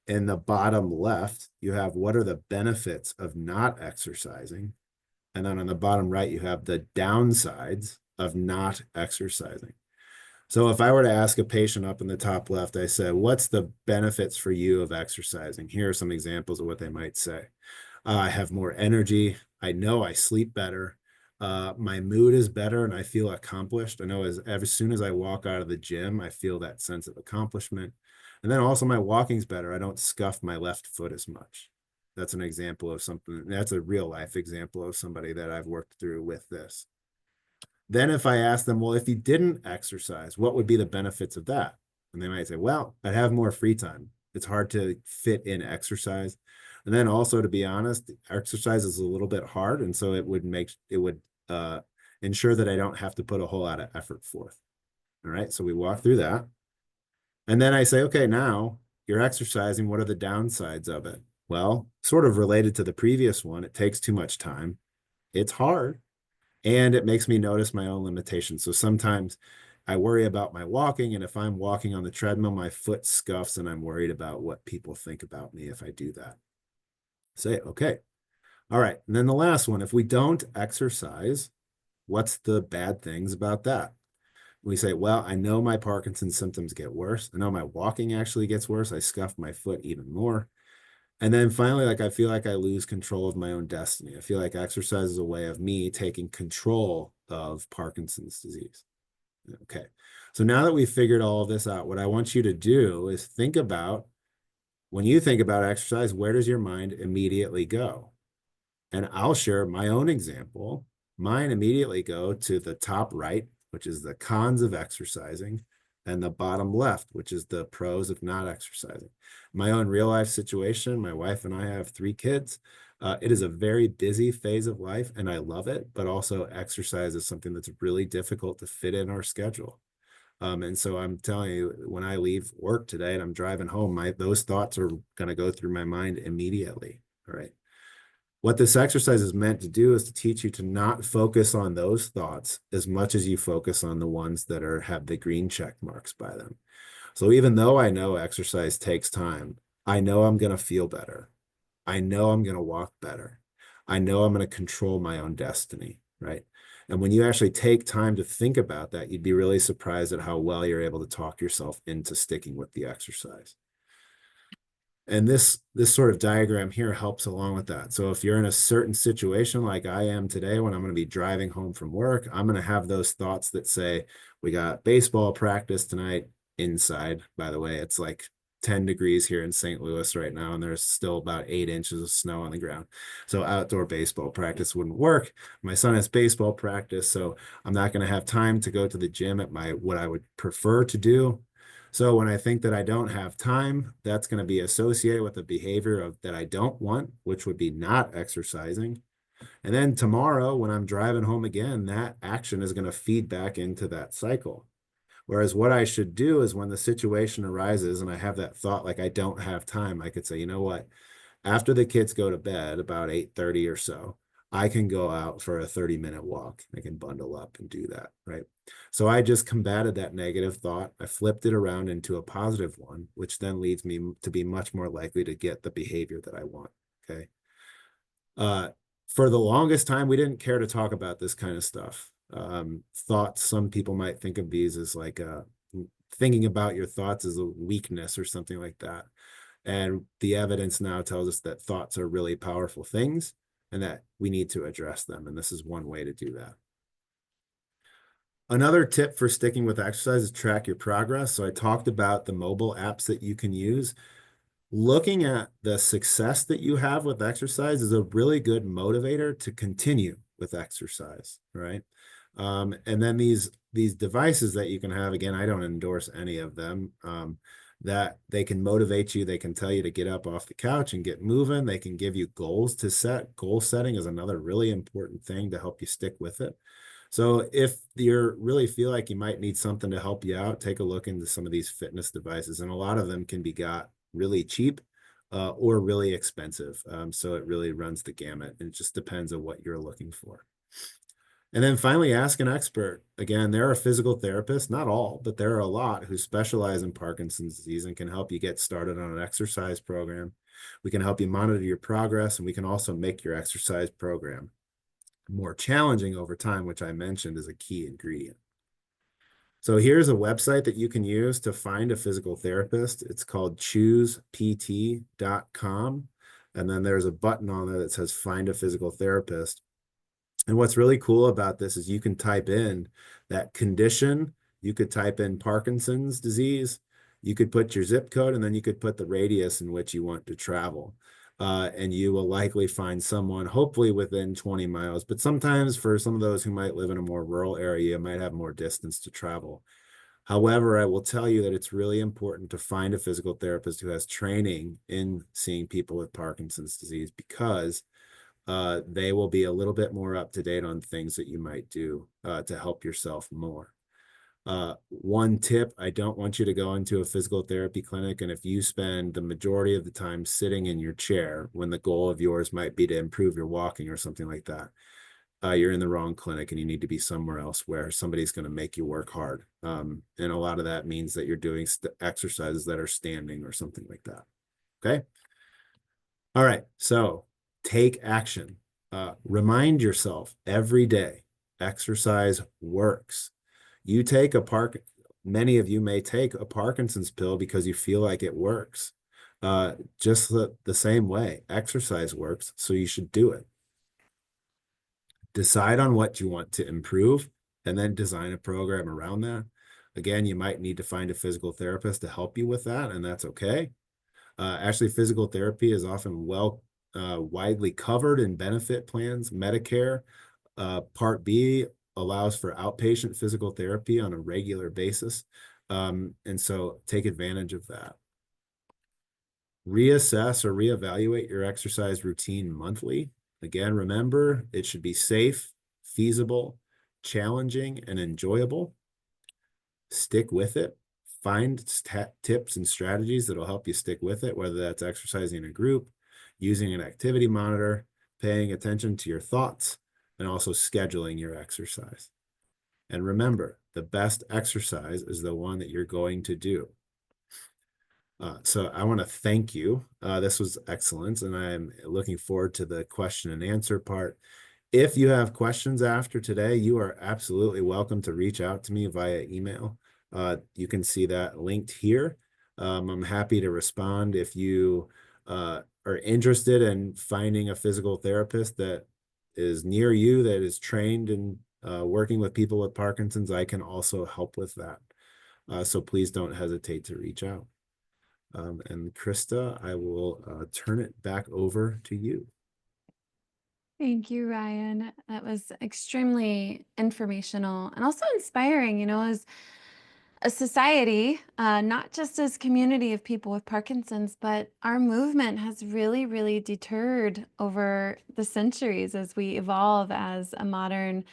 S2: In the bottom left, you have what are the benefits of not exercising. And then on the bottom right, you have the downsides of not exercising. So if I were to ask a patient up in the top left, I said, what's the benefits for you of exercising? Here are some examples of what they might say. I have more energy. I know I sleep better. My mood is better and I feel accomplished. I know as soon as I walk out of the gym, I feel that sense of accomplishment. And then also my walking's better. I don't scuff my left foot as much. That's an example of something. That's a real life example of somebody that I've worked through with this. Then if I ask them, well, if you didn't exercise, what would be the benefits of that? And they might say, well, I'd have more free time. It's hard to fit in exercise. And then also, to be honest, exercise is a little bit hard. And so it would ensure that I don't have to put a whole lot of effort forth. All right. So we walk through that. And then I say, okay, now you're exercising. What are the downsides of it? Well, sort of related to the previous one, it takes too much time. It's hard. And it makes me notice my own limitations. So sometimes I worry about my walking, and if I'm walking on the treadmill, my foot scuffs, and I'm worried about what people think about me if I do that. Say, okay, all right. And then the last one, if we don't exercise, what's the bad things about that? We say, well, I know my Parkinson's symptoms get worse. I know my walking actually gets worse. I scuff my foot even more. And then finally, I feel like I lose control of my own destiny. I feel like exercise is a way of me taking control of Parkinson's disease. Okay. So now that we've figured all of this out, what I want you to do is think about, when you think about exercise, where does your mind immediately go? And I'll share my own example. Mine immediately go to the top right, which is the cons of exercising, and the bottom left, which is the pros of not exercising. My own real life situation, my wife and I have 3 kids. It is a very busy phase of life, and I love it, but also exercise is something that's really difficult to fit in our schedule. And so I'm telling you, when I leave work today and I'm driving home, those thoughts are going to go through my mind immediately. All right. What this exercise is meant to do is to teach you to not focus on those thoughts as much as you focus on the ones that have the green check marks by them. So even though I know exercise takes time, I know I'm going to feel better. I know I'm going to walk better. I know I'm going to control my own destiny, right? And when you actually take time to think about that, you'd be really surprised at how well you're able to talk yourself into sticking with the exercise. And this sort of diagram here helps along with that. So if you're in a certain situation like I am today, when I'm going to be driving home from work, I'm going to have those thoughts that say, we got baseball practice tonight inside. By the way, it's like 10 degrees here in St. Louis right now, and there's still about 8 inches of snow on the ground. So outdoor baseball practice wouldn't work. My son has baseball practice, so I'm not going to have time to go to the gym at what I would prefer to do. So when I think that I don't have time, that's going to be associated with a behavior that I don't want, which would be not exercising. And then tomorrow, when I'm driving home again, that action is going to feed back into that cycle. Whereas what I should do is when the situation arises and I have that thought, like I don't have time, I could say, you know what? After the kids go to bed about 8:30 or so, I can go out for a 30-minute walk. I can bundle up and do that, right? So I just combated that negative thought. I flipped it around into a positive one, which then leads me to be much more likely to get the behavior that I want, okay? Uh, for the longest time, we didn't care to talk about this kind of stuff. Thoughts, some people might think of these as like thinking about your thoughts as a weakness or something like that. And the evidence now tells us that thoughts are really powerful things and that we need to address them. And this is one way to do that. Another tip for sticking with exercise is track your progress. So I talked about the mobile apps that you can use. Looking at the success that you have with exercise is a really good motivator to continue with exercise, right? And then these devices that you can have, again, I don't endorse any of them, that they can motivate you. They can tell you to get up off the couch and get moving. They can give you goals to set. Goal setting is another really important thing to help you stick with it. So if you really feel like you might need something to help you out, take a look into some of these fitness devices. And a lot of them can be got really cheap or really expensive. So it really runs the gamut. And it just depends on what you're looking for. And then finally, ask an expert. Again, there are physical therapists, not all, but there are a lot who specialize in Parkinson's disease and can help you get started on an exercise program. We can help you monitor your progress, and we can also make your exercise program more challenging over time, which I mentioned is a key ingredient. So here's a website that you can use to find a physical therapist. It's called choosept.com. And then there's a button on there that says find a physical therapist. And what's really cool about this is you can type in that condition. You could type in Parkinson's disease. You could put your zip code, and then you could put the radius in which you want to travel. And you will likely find someone, hopefully within 20 miles. But sometimes for some of those who might live in a more rural area, you might have more distance to travel. However, I will tell you that it's really important to find a physical therapist who has training in seeing people with Parkinson's disease, because they will be a little bit more up to date on things that you might do to help yourself more. One tip, I don't want you to go into a physical therapy clinic, and if you spend the majority of the time sitting in your chair when the goal of yours might be to improve your walking or something like that, you're in the wrong clinic and you need to be somewhere else where somebody's going to make you work hard. And a lot of that means that you're doing exercises that are standing or something like that. Okay. All right. So take action. Remind yourself every day, exercise works. Many of you may take a Parkinson's pill because you feel like it works. Just the same way, exercise works, so you should do it. Decide on what you want to improve and then design a program around that. Again, you might need to find a physical therapist to help you with that, and that's okay. Actually, physical therapy is often well widely covered in benefit plans. Medicare Part B allows for outpatient physical therapy on a regular basis. And so take advantage of that. Reassess or reevaluate your exercise routine monthly. Again, remember, it should be safe, feasible, challenging, and enjoyable. Stick with it. Find tips and strategies that'll help you stick with it, whether that's exercising in a group, using an activity monitor, paying attention to your thoughts, and also scheduling your exercise. And remember, the best exercise is the one that you're going to do. So I want to thank you. This was excellent, and I'm looking forward to the question and answer part. If you have questions after today, you are absolutely welcome to reach out to me via email. You can see that linked here. I'm happy to respond if you are interested in finding a physical therapist that is near you, that is trained in working with people with Parkinson's. I can also help with that. So please don't hesitate to reach out. And Krista, I will turn it back over to you.
S1: Thank you, Ryan. That was extremely informational and also inspiring, as a society, not just as community of people with Parkinson's, but our movement has really, really deterred over the centuries as we evolve as a modern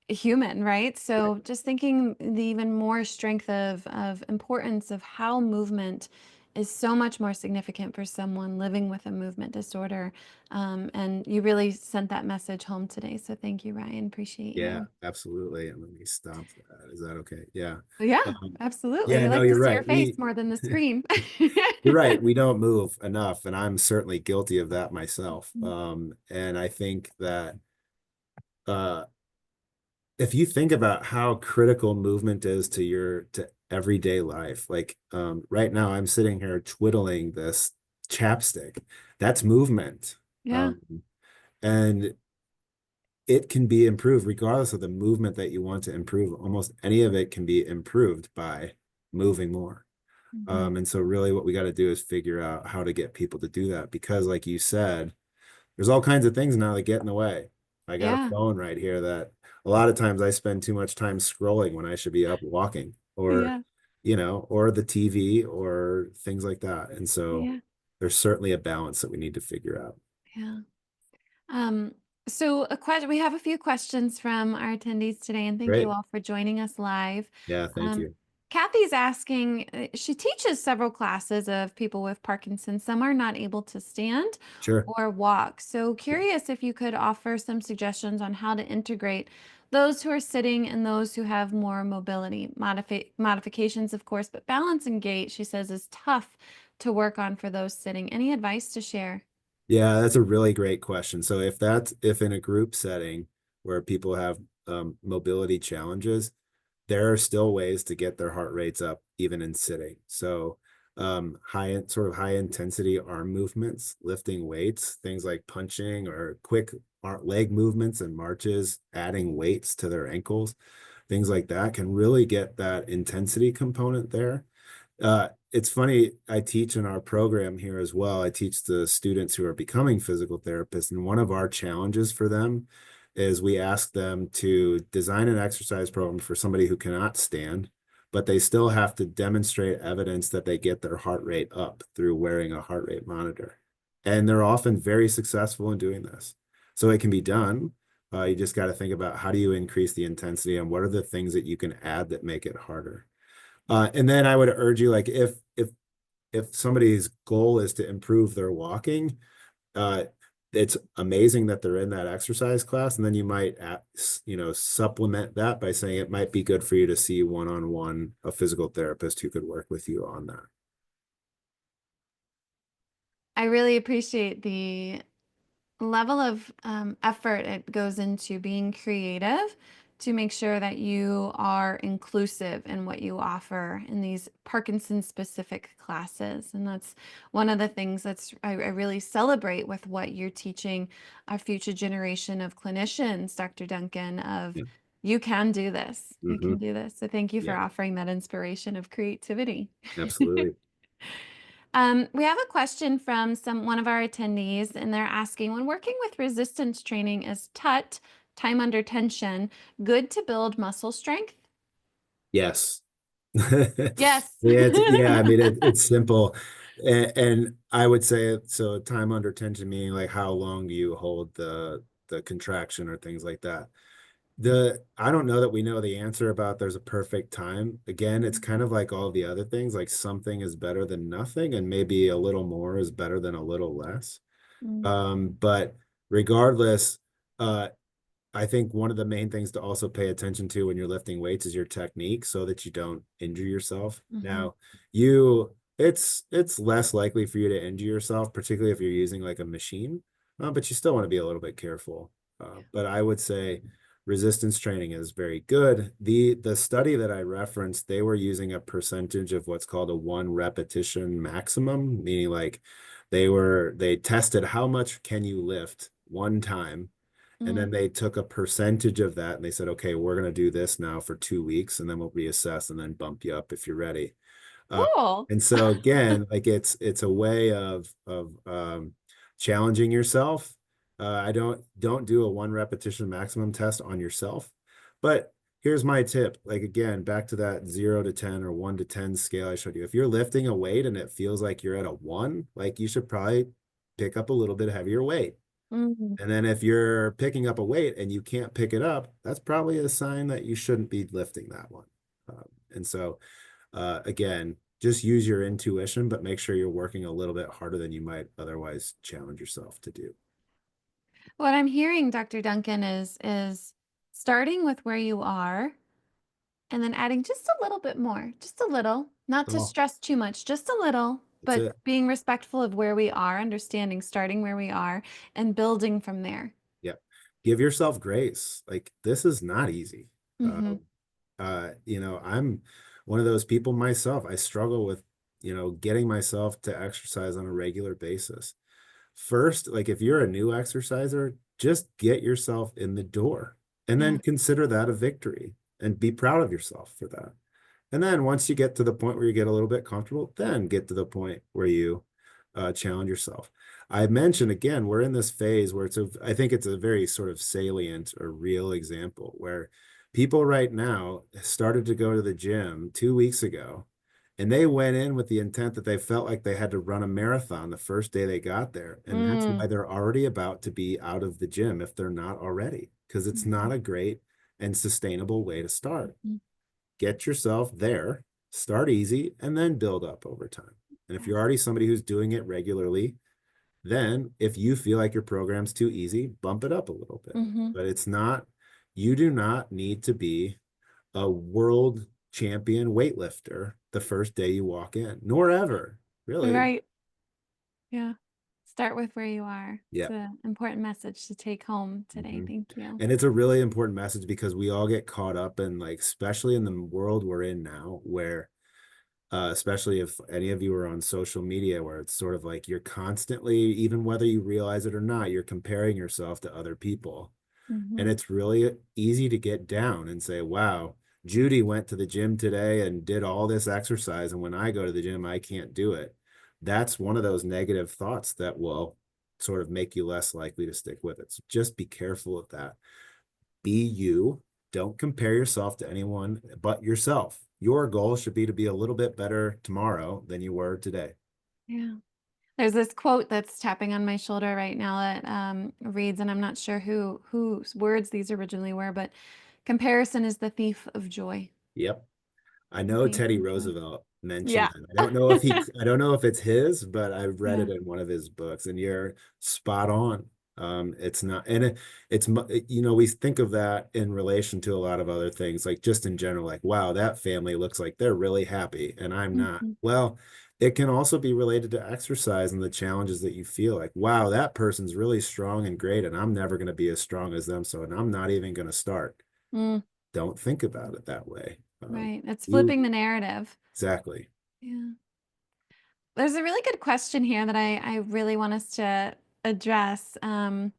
S1: human, right? So just thinking the even more strength of importance of how movement is so much more significant for someone living with a movement disorder. And you really sent that message home today. So thank you, Ryan. Appreciate
S2: Yeah,
S1: you.
S2: absolutely. And let me stop that. Is that okay? Yeah.
S1: Yeah,
S2: Um,
S1: absolutely.
S2: yeah,
S1: We
S2: no,
S1: like to
S2: you're
S1: see your
S2: right.
S1: face more than the screen.
S2: You're right. We don't move enough, and I'm certainly guilty of that myself.
S1: Mm.
S2: And I think that uh, if you think about how critical movement is to to everyday life, like right now, I'm sitting here twiddling this chapstick. That's movement.
S1: Yeah,
S2: Um, and it can be improved regardless of the movement that you want to improve. Almost any of it can be improved by moving more.
S1: hmm,
S2: And so really what we got to do is figure out how to get people to do that because like you said, there's all kinds of things now that get in the way. I got a
S1: yeah,
S2: phone right here that a lot of times I spend too much time scrolling when I should be up walking or,
S1: yeah,
S2: or the TV or things like that. And so
S1: yeah,
S2: there's certainly a balance that we need to figure out.
S1: yeah. Um, so a question, we have a few questions from our attendees today, and thank you
S2: Great.
S1: all for joining us live.
S2: Yeah, thank
S1: Um,
S2: you.
S1: Kathy's asking, she teaches several classes of people with Parkinson's. Some are not able to stand
S2: Sure.
S1: or walk. So curious if you could offer some suggestions on how to integrate those who are sitting and those who have more mobility modifications, of course, but balance and gait, she says, is tough to work on for those sitting. Any advice to share?
S2: Yeah, that's a really great question. So if in a group setting where people have mobility challenges, there are still ways to get their heart rates up even in sitting. So sort of high intensity arm movements, lifting weights, things like punching or quick leg movements and marches, adding weights to their ankles, things like that can really get that intensity component there. It's funny, I teach in our program here as well. I teach the students who are becoming physical therapists, and one of our challenges for them is we ask them to design an exercise program for somebody who cannot stand, but they still have to demonstrate evidence that they get their heart rate up through wearing a heart rate monitor. And they're often very successful in doing this. So it can be done. You just got to think about how do you increase the intensity and what are the things that you can add that make it harder. And then I would urge you, like, if somebody's goal is to improve their walking, uh, it's amazing that they're in that exercise class, and then you might, supplement that by saying it might be good for you to see one-on-one a physical therapist who could work with you on that.
S1: I really appreciate the level of effort it goes into being creative to make sure that you are inclusive in what you offer in these Parkinson specific classes. And that's one of the things I really celebrate with what you're teaching our future generation of clinicians, Dr. Duncan, of
S2: Yeah.
S1: you can do this. You
S2: Hmm.
S1: can do this. So thank you for
S2: Yeah,
S1: offering that inspiration of creativity.
S2: absolutely.
S1: We have a question from one of our attendees, and they're asking, when working with resistance training, is TUT, time under tension, good to build muscle strength?
S2: Yes.
S1: Yes.
S2: Yeah, I mean it's simple. And I would say so time under tension meaning like how long do you hold the contraction or things like that. I don't know that we know the answer about there's a perfect time. Again, it's kind of like all the other things, like something is better than nothing, and maybe a little more is better than a little less.
S1: Mm,
S2: But regardless, uh, I think one of the main things to also pay attention to when you're lifting weights is your technique so that you don't injure yourself.
S1: mhm,
S2: Now, it's less likely for you to injure yourself, particularly if you're using like a machine, but you still want to be a little bit careful. But I would say resistance training is very good. The study that I referenced, they were using a percentage of what's called a one repetition maximum, meaning like they tested how much can you lift one time, and
S1: mm.
S2: then they took a percentage of that and they said, okay, we're going to do this now for 2 weeks and then we'll reassess and then bump you up if you're ready. Uh,
S1: Cool.
S2: and so again, like it's a way of challenging yourself. I don't do a one repetition maximum test on yourself, but here's my tip. Like again, back to that 0 to 10 or 1 to 10 scale I showed you. If you're lifting a weight and it feels like you're at a 1, like you should probably pick up a little bit heavier weight.
S1: Mm,
S2: And then if you're picking up a weight and you can't pick it up, that's probably a sign that you shouldn't be lifting that one. And so, again, just use your intuition, but make sure you're working a little bit harder than you might otherwise challenge yourself to do.
S1: What I'm hearing, Dr. Duncan, is starting with where you are and then adding just a little bit more, just a little, not to
S2: Oh,
S1: stress too much, just a little,
S2: that's
S1: but
S2: it.
S1: being respectful of where we are, understanding, starting where we are and building from there.
S2: Yep. Give yourself grace. Like this is not easy.
S1: Hmm.
S2: Um, I'm one of those people myself. I struggle with, getting myself to exercise on a regular basis. First, like if you're a new exerciser, just get yourself in the door and then
S1: Yeah.
S2: consider that a victory and be proud of yourself for that. And then once you get to the point where you get a little bit comfortable, then get to the point where you challenge yourself. I mentioned again, we're in this phase where I think it's a very sort of salient or real example where people right now started to go to the gym 2 weeks ago and they went in with the intent that they felt like they had to run a marathon the first day they got there. And that's
S1: Mm.
S2: why they're already about to be out of the gym if they're not already, because it's not
S1: Mhm.
S2: a great and sustainable way to start.
S1: Mhm.
S2: Get yourself there, start easy, and then build up over time. And if
S1: Yeah.
S2: you're already somebody who's doing it regularly, then if you feel like your program's too easy, bump it up a little bit.
S1: Hmm.
S2: But you do not need to be a world champion weightlifter the first day you walk in, nor ever, really.
S1: Right. Yeah. Start with where you are. It's
S2: Yeah.
S1: an important message to take home today.
S2: Mhm.
S1: Thank you.
S2: And it's a really important message because we all get caught up in like, especially in the world we're in now, where especially if any of you are on social media, where it's sort of like you're constantly, even whether you realize it or not, you're comparing yourself to other people. And
S1: Hmm.
S2: it's really easy to get down and say, wow, Judy went to the gym today and did all this exercise. And when I go to the gym, I can't do it. That's one of those negative thoughts that will sort of make you less likely to stick with it. So just be careful of that. Be you. Don't compare yourself to anyone but yourself. Your goal should be to be a little bit better tomorrow than you were today.
S1: Yeah. There's this quote that's tapping on my shoulder right now that reads, and I'm not sure whose words these originally were, but comparison is the thief of joy.
S2: Yep. I
S1: The
S2: know
S1: thief
S2: Teddy
S1: of joy.
S2: Roosevelt mentioned
S1: Yeah.
S2: that. I don't know if it's his, but I've read
S1: Yeah.
S2: it in one of his books, and you're spot on. It's not, and we think of that in relation to a lot of other things, like just in general, like, wow, that family looks like they're really happy, and I'm not.
S1: Hmm.
S2: Well, it can also be related to exercise and the challenges that you feel like, wow, that person's really strong and great, and I'm never going to be as strong as them, so, and I'm not even going to start.
S1: Mm,
S2: Don't think about it that way.
S1: right. It's
S2: You
S1: flipping the narrative.
S2: exactly.
S1: Yeah. There's a really good question here that I really want us to address. And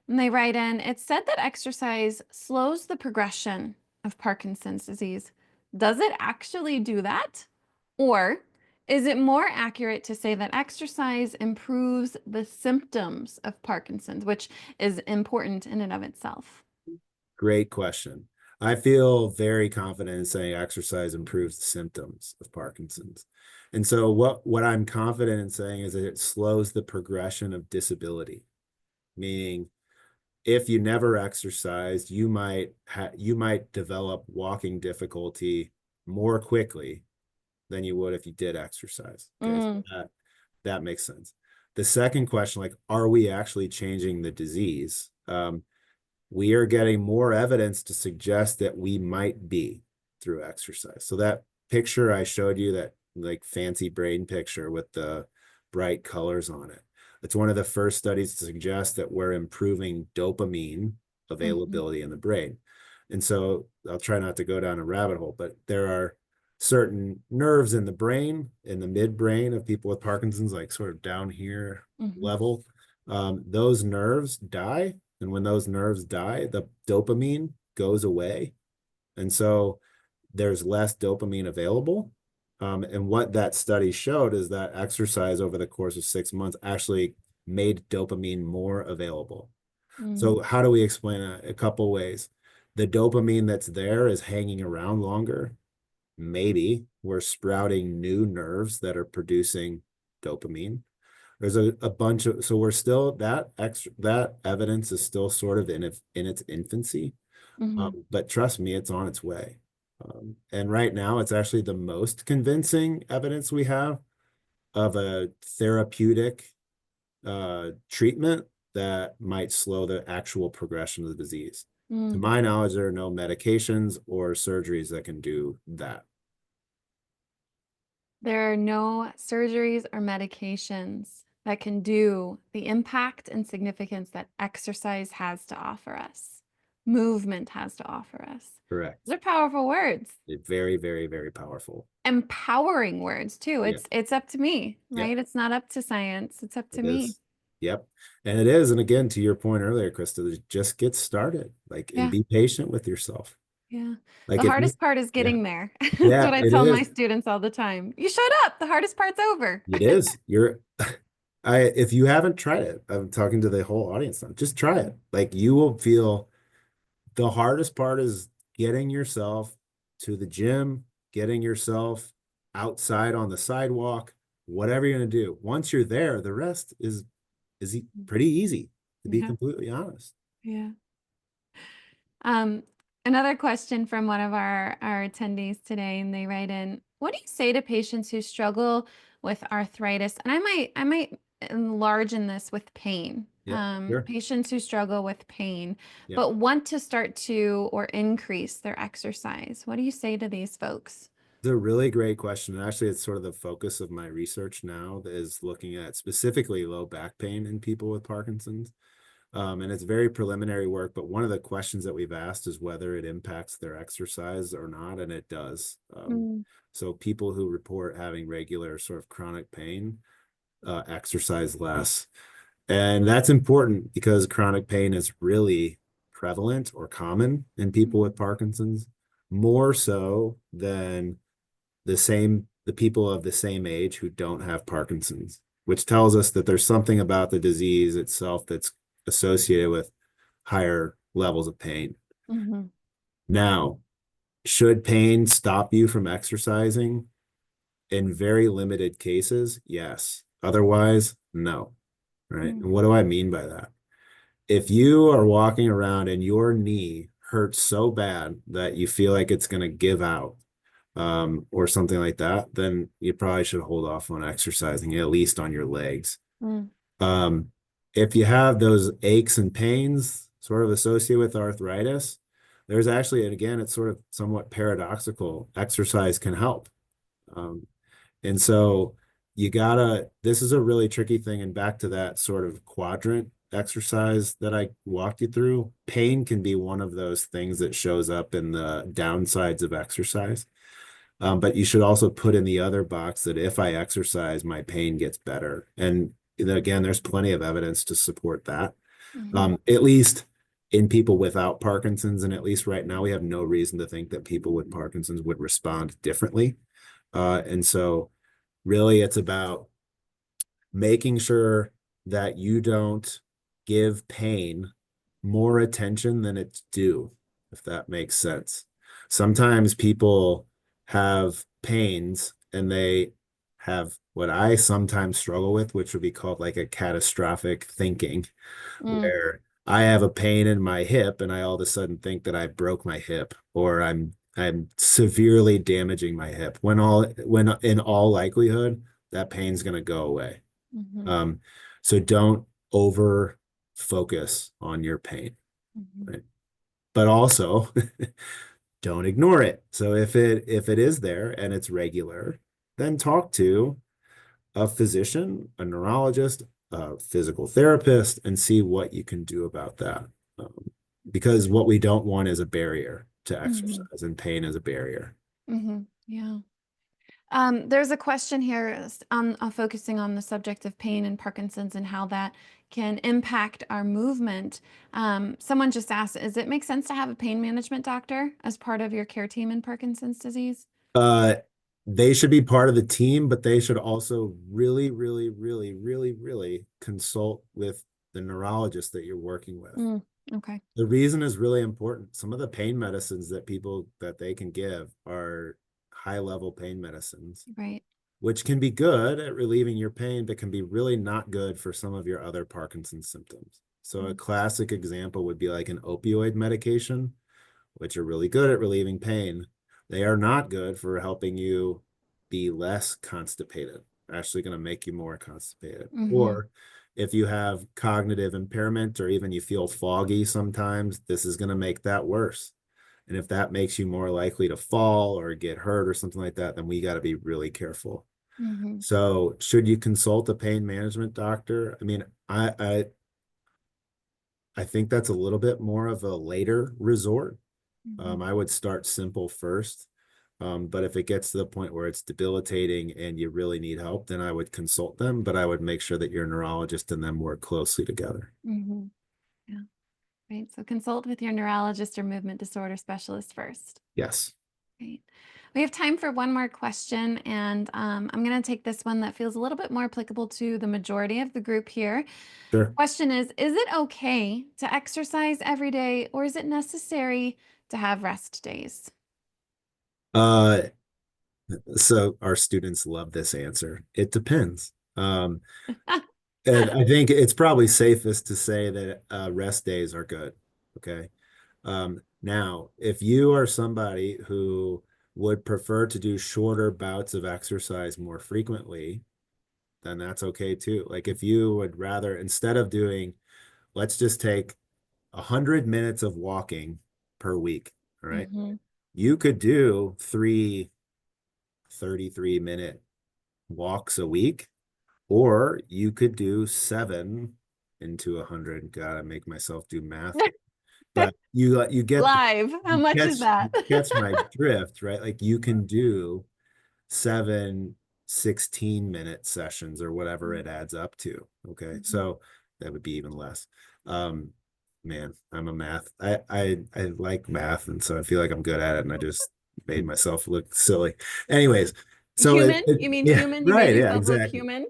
S1: they write in, it said that exercise slows the progression of Parkinson's disease. Does it actually do that? Or Is it more accurate to say that exercise improves the symptoms of Parkinson's, which is important in and of itself?
S2: Great question. I feel very confident in saying exercise improves the symptoms of Parkinson's. And so what I'm confident in saying is that it slows the progression of disability, meaning if you never exercised, you might develop walking difficulty more quickly than you would if you did exercise. Okay, so
S1: Mm,
S2: that makes sense. The second question, like, are we actually changing the disease? We are getting more evidence to suggest that we might be through exercise. So that picture I showed you, that like fancy brain picture with the bright colors on it, it's one of the first studies to suggest that we're improving dopamine
S1: mhm,
S2: availability in the brain. And so I'll try not to go down a rabbit hole, but there are certain nerves in the brain, in the midbrain of people with Parkinson's, like sort of down here
S1: mhm,
S2: level. Those nerves die. And when those nerves die, the dopamine goes away. And so there's less dopamine available. And what that study showed is that exercise over the course of 6 months actually made dopamine more available.
S1: mm,
S2: So how do we explain it? A couple ways. The dopamine that's there is hanging around longer. Maybe we're sprouting new nerves that are producing dopamine. There's a bunch of, so we're still, that evidence is still sort of in its infancy.
S1: mhm,
S2: But trust me, it's on its way. And right now, it's actually the most convincing evidence we have of a therapeutic treatment that might slow the actual progression of the disease. To
S1: mm.
S2: my knowledge, there are no medications or surgeries that can do that.
S1: There are no surgeries or medications that can do the impact and significance that exercise has to offer us, movement has to offer us.
S2: Correct.
S1: Those are powerful words.
S2: Very, very, very powerful.
S1: Empowering words too.
S2: Yeah.
S1: It's up to me,
S2: Yep.
S1: right? It's not up to science. It's up to
S2: It
S1: me.
S2: is. Yep. And it is. And again, to your point earlier, Krista, just get started, like, and
S1: Yeah.
S2: be patient with yourself.
S1: Yeah.
S2: Like
S1: The
S2: if you,
S1: hardest part is
S2: yeah,
S1: getting there. That's
S2: yeah,
S1: what I
S2: it
S1: tell my
S2: is.
S1: students all the time. You showed up. The hardest part's over.
S2: It is. If you haven't tried it, I'm talking to the whole audience now, just try it. Like you will feel the hardest part is getting yourself to the gym, getting yourself outside on the sidewalk, whatever you're going to do. Once you're there, the rest is pretty easy, to be
S1: Yeah.
S2: completely honest.
S1: Yeah. Um, Another question from one of our attendees today, and they write in, what do you say to patients who struggle with arthritis? And I might enlarge in this with pain.
S2: Yep, sure.
S1: Patients who struggle with pain,
S2: Yep.
S1: but want to start to or increase their exercise. What do you say to these folks?
S2: It's a really great question. And actually, it's sort of the focus of my research now is looking at specifically low back pain in people with Parkinson's. And it's very preliminary work, but one of the questions that we've asked is whether it impacts their exercise or not, and it does.
S1: Mm,
S2: So people who report having regular sort of chronic pain exercise less. And that's important because chronic pain is really prevalent or common in people
S1: mm,
S2: with Parkinson's, more so than the people of the same age who don't have Parkinson's, which tells us that there's something about the disease itself that's associated with higher levels of pain.
S1: mhm,
S2: Now, should pain stop you from exercising? In very limited cases, yes. Otherwise, no. Right.
S1: mm,
S2: And what do I mean by that? If you are walking around and your knee hurts so bad that you feel like it's going to give out, or something like that, then you probably should hold off on exercising, at least on your legs.
S1: mm,
S2: Um, if you have those aches and pains sort of associated with arthritis, there's actually, and again, it's sort of somewhat paradoxical, exercise can help. Um, and so this is a really tricky thing. And back to that sort of quadrant exercise that I walked you through, pain can be one of those things that shows up in the downsides of exercise. But you should also put in the other box that if I exercise, my pain gets better. And again, there's plenty of evidence to support that.
S1: mhm,
S2: At least in people without Parkinson's, and at least right now, we have no reason to think that people with Parkinson's would respond differently. And so Really, it's about making sure that you don't give pain more attention than it's due, if that makes sense. Sometimes people have pains and they have what I sometimes struggle with, which would be called like a catastrophic thinking,
S1: Mm,
S2: where I have a pain in my hip and I all of a sudden think that I broke my hip or I'm severely damaging my hip when in all likelihood that pain's going to go away.
S1: mhm,
S2: Um, so don't over focus on your pain,
S1: mhm,
S2: right? But also don't ignore it. So if it is there and it's regular, then talk to a physician, a neurologist, a physical therapist, and see what you can do about that. Um, because what we don't want is a barrier to
S1: mhm,
S2: exercise, and pain is a barrier.
S1: mhm. Yeah. There's a question here on focusing on the subject of pain and Parkinson's and how that can impact our movement. Someone just asked, does it make sense to have a pain management doctor as part of your care team in Parkinson's disease?
S2: Uh, they should be part of the team, but they should also really, really, really, really, really consult with the neurologist that you're working with.
S1: Mm, okay.
S2: The reason is really important. Some of the pain medicines that they can give are high level pain medicines,
S1: Right.
S2: which can be good at relieving your pain, but can be really not good for some of your other Parkinson's symptoms. So a
S1: Mm,
S2: classic example would be like an opioid medication, which are really good at relieving pain. They are not good for helping you be less constipated. They're actually going to make you more constipated.
S1: mhm,
S2: Or if you have cognitive impairment or even you feel foggy sometimes, this is going to make that worse. And if that makes you more likely to fall or get hurt or something like that, then we got to be really careful.
S1: mhm,
S2: So, should you consult a pain management doctor? I mean, I think that's a little bit more of a later resort.
S1: mhm,
S2: I would start simple first. But if it gets to the point where it's debilitating and you really need help, then I would consult them, but I would make sure that your neurologist and them work closely together.
S1: mhm. Yeah. Right. So consult with your neurologist or movement disorder specialist first.
S2: Yes,
S1: Great. We have time for one more question, and I'm going to take this one that feels a little bit more applicable to the majority of the group here.
S2: sure.
S1: Question is it okay to exercise every day, or is it necessary to have rest days?
S2: Uh, so our students love this answer. It depends. And I think it's probably safest to say that rest days are good. Okay. Now, if you are somebody who would prefer to do shorter bouts of exercise more frequently, then that's okay too. Like if you would rather, instead of doing, let's just take 100 minutes of walking per week. All right.
S1: Hmm.
S2: You could do 3 33-minute walks a week, or you could do 7 into 100. Gotta make myself do math here. But you get
S1: Live. How much is
S2: you
S1: that?
S2: catch my drift, right? Like you can do 7 16-minute sessions or whatever it adds up to. Okay.
S1: Mhm.
S2: So that would be even less. Um, man, I'm a I like math, and so I feel like I'm good at it, and I just made myself look silly. Anyways, so
S1: Human? You mean
S2: yeah,
S1: human? You made
S2: right, yeah,
S1: yourself look
S2: exactly.
S1: human?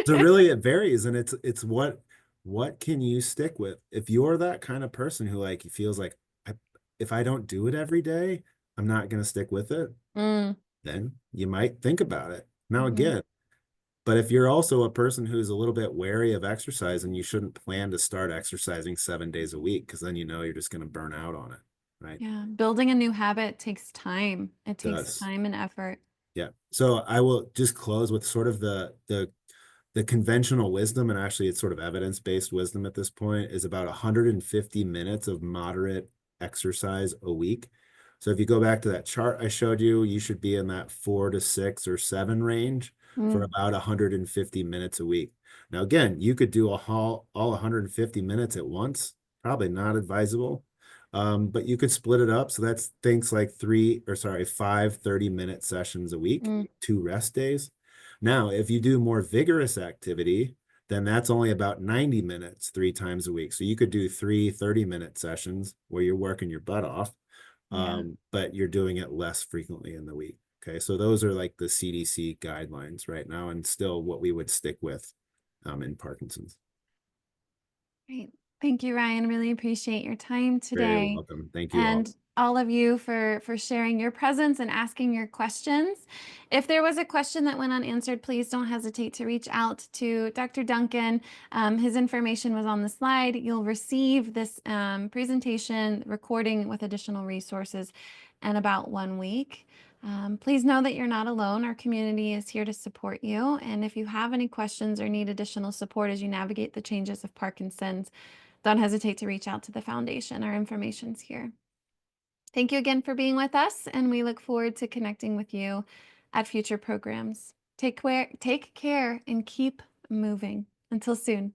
S2: So really it varies, and it's what can you stick with? If you're that kind of person who like feels like I, if I don't do it every day, I'm not going to stick with it,
S1: Mm,
S2: then you might think about it. Now
S1: mhm.
S2: again, but if you're also a person who's a little bit wary of exercise, and you shouldn't plan to start exercising 7 days a week, because then you know you're just going to burn out on it, right?
S1: Yeah, building a new habit takes time. It
S2: It
S1: takes
S2: does.
S1: time and effort.
S2: Yeah. So I will just close with sort of the conventional wisdom, and actually it's sort of evidence-based wisdom at this point, is about 150 minutes of moderate exercise a week. So if you go back to that chart I showed you, you should be in that 4 to 6 or 7 range for
S1: Mm,
S2: about 150 minutes a week. Now, again, you could do all 150 minutes at once, probably not advisable. But you could split it up. So that's things like 5 30-minute sessions a week,
S1: mm,
S2: 2 rest days. Now, if you do more vigorous activity, then that's only about 90 minutes 3 times a week. So you could do 3 30-minute sessions where you're working your butt off,
S1: yeah.
S2: but you're doing it less frequently in the week. Okay, so those are like the CDC guidelines right now, and still what we would stick with in Parkinson's.
S1: Great. Thank you, Ryan. Really appreciate your time
S2: Very
S1: today.
S2: welcome. Thank you all.
S1: And all of you for sharing your presence and asking your questions. If there was a question that went unanswered, please don't hesitate to reach out to Dr. Duncan. His information was on the slide. You'll receive this presentation recording with additional resources in about 1 week. Please know that you're not alone. Our community is here to support you. And if you have any questions or need additional support as you navigate the changes of Parkinson's, don't hesitate to reach out to the foundation. Our information's here. Thank you again for being with us, and we look forward to connecting with you at future programs. Take care, and keep moving. Until soon.